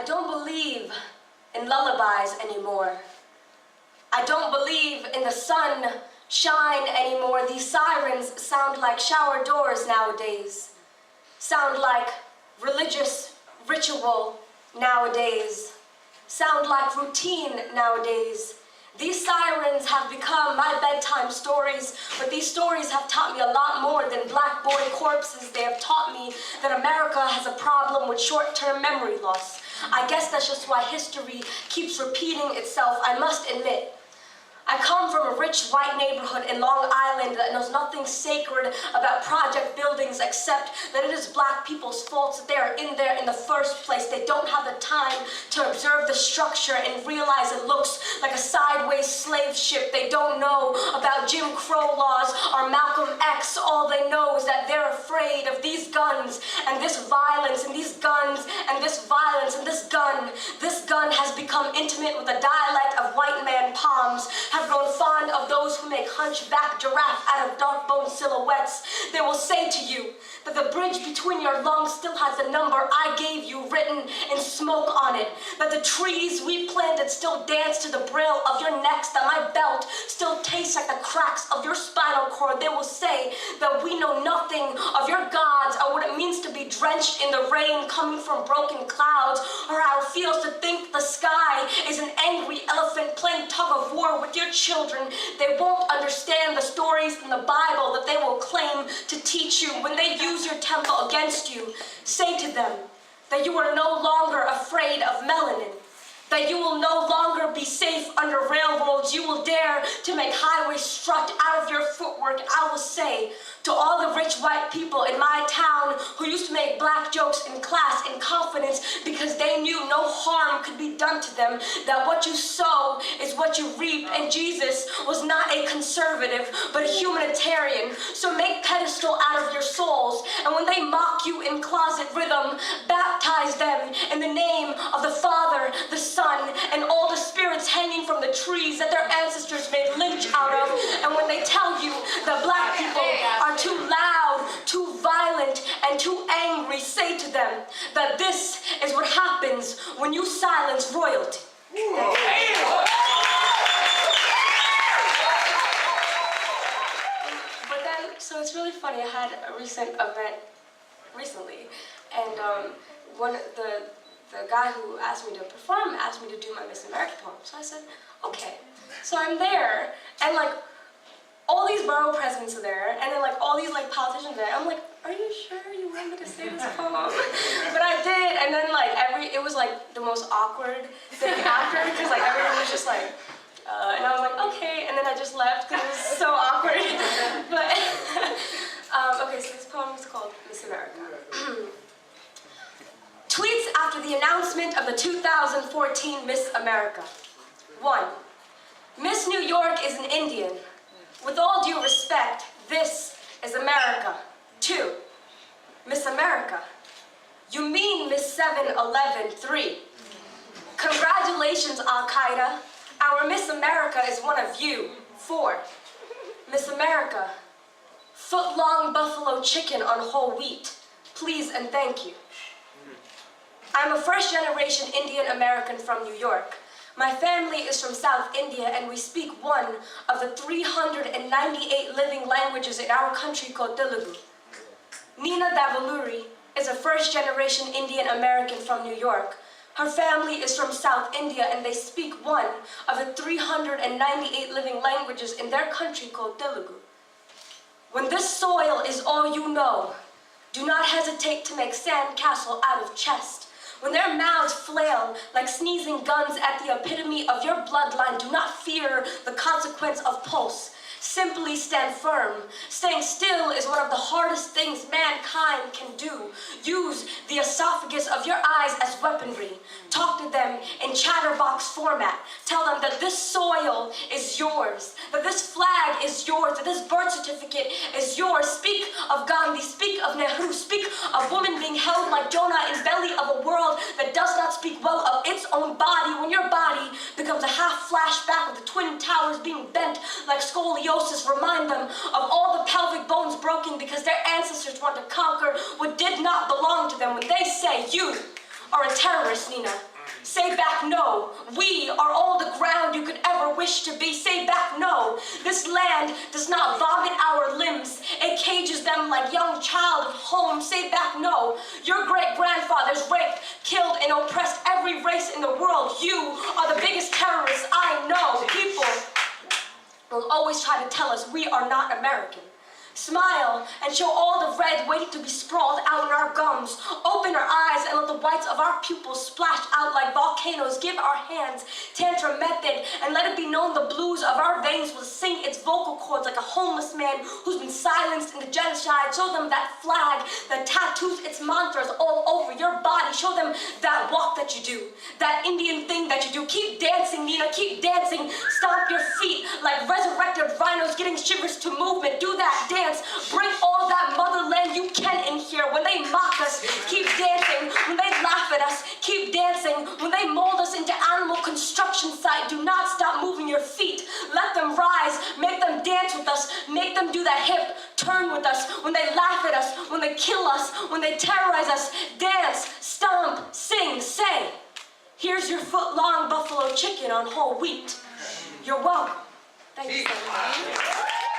I don't believe in lullabies anymore. I don't believe in the sunshine anymore. These sirens sound like shower doors nowadays. Sound like religious ritual nowadays. Sound like routine nowadays. These sirens have become my bedtime stories, but these stories have taught me a lot more than black boy corpses. They have taught me that America has a problem with short-term memory loss. I guess that's just why history keeps repeating itself. I must admit, I come from a rich white neighborhood in Long Island that knows nothing sacred about project buildings except that it is black people's fault that they are in there in the first place. They don't have the time to observe the structure and realize it looks like a sideways slave ship. They don't know about Jim Crow laws or Malcolm X. All they know is that they're afraid of these guns and this violence and these guns and this violence and this gun. This gun has become intimate with the dialect of white man palms, have grown fond of those who make hunchback giraffe out of dark bone silhouettes. They will say to you that the bridge between your lungs still has the number I gave you written in smoke on it, that the trees we planted still dance to the braille of your necks, that my belt still tastes like the cracks of your spinal cord. They will say that we know nothing of your gods or what it means to be drenched in the rain coming from broken clouds, or how it feels to think the sky is an angry elephant playing tug of war with your children. They won't understand the stories in the Bible that they will claim to teach you. When they use your temple against you, say to them that you are no longer afraid of melanin, that you will no longer be safe under railroads. You will dare to make highways strut out of your footwork. I will say to all the rich white people in my town who used to make black jokes in class in confidence because they knew no harm could be done to them, that what you sow is what you reap, and Jesus was not a conservative but a humanitarian. So make pedestal out of your souls, and when they mock you in closet rhythm, baptize them in the name of the Father, the Son, and all the spirits hanging from the trees that their ancestors made lynch out of. And when they tell you that black people are too loud, too violent, and too angry, say to them that this is what happens when you silence royalty. But then, so it's really funny, I had a recent event recently, and the guy who asked me to perform asked me to do my Miss America poem. So I said, okay. So I'm there, and like, all these borough presidents are there, and then like all these like politicians are there. I'm like, are you sure you want me to say this poem? But I did, and then like it was like the most awkward thing after, because like everyone was just like, and I was like, okay, and then I just left because it was so awkward. But okay, so this poem is called Miss America. Tweets after the announcement of the 2014 Miss America. 1. Miss New York is an Indian. With all due respect, this is America. 2. Miss America. You mean Miss 7-11. 3. Congratulations, Al-Qaeda. Our Miss America is one of you. 4. Miss America. Foot-long buffalo chicken on whole wheat. Please and thank you. I'm a first-generation Indian American from New York. My family is from South India, and we speak one of the 398 living languages in our country called Telugu. Nina Davaluri is a first-generation Indian American from New York. Her family is from South India, and they speak one of the 398 living languages in their country called Telugu. When this soil is all you know, do not hesitate to make sandcastle out of chest. When their mouths flail like sneezing guns at the epitome of your bloodline, do not fear the consequence of pulse. Simply stand firm. Staying still is one of the hardest things mankind can do. Use the esophagus of your eyes as weaponry. Talk to them in chatterbox format. Tell them that this soil is yours, that this flag is yours, that this birth certificate is yours. Speak of Gandhi, speak of Nehru, speak of women being held like Jonah in belly of a world that does not speak well of its own body. When your body becomes a half flashback of the Twin Towers being bent like scoliosis, remind them of all the pelvic bones broken because their ancestors want to conquer what did not belong to them. When they say you are a terrorist, Nina. Say back no. We are all the ground you could ever wish to be. Say back no. This land does not vomit our limbs. It cages them like young child of home. Say back no. Your great-grandfathers raped, killed, and oppressed every race in the world. You are the biggest terrorists I know. People will always try to tell us we are not American. Smile and show all the red waiting to be sprawled out in our gums. Open our eyes and let the whites of our pupils splash out like volcanoes. Give our hands tantra method and let it be known the blues of our veins will sing its vocal cords like a homeless man who's been silenced in the genocide. Show them that flag that tattoos its mantras all over your body. Show them that walk that you do, that Indian thing that you do. Keep dancing, Nina, keep dancing. Stomp your feet like resurrected rhinos getting shivers to movement. Do that dance. Bring all that motherland you can in here. When they mock us, keep dancing. When they laugh at us, keep dancing. When they mold us into animal construction site, do not stop moving your feet. Let them rise. Make them dance with us. Make them do that hip turn with us. When they laugh at us, when they kill us, when they terrorize us, dance, stomp, sing, say. Here's your foot-long buffalo chicken on whole wheat. You're welcome. Thank you so much.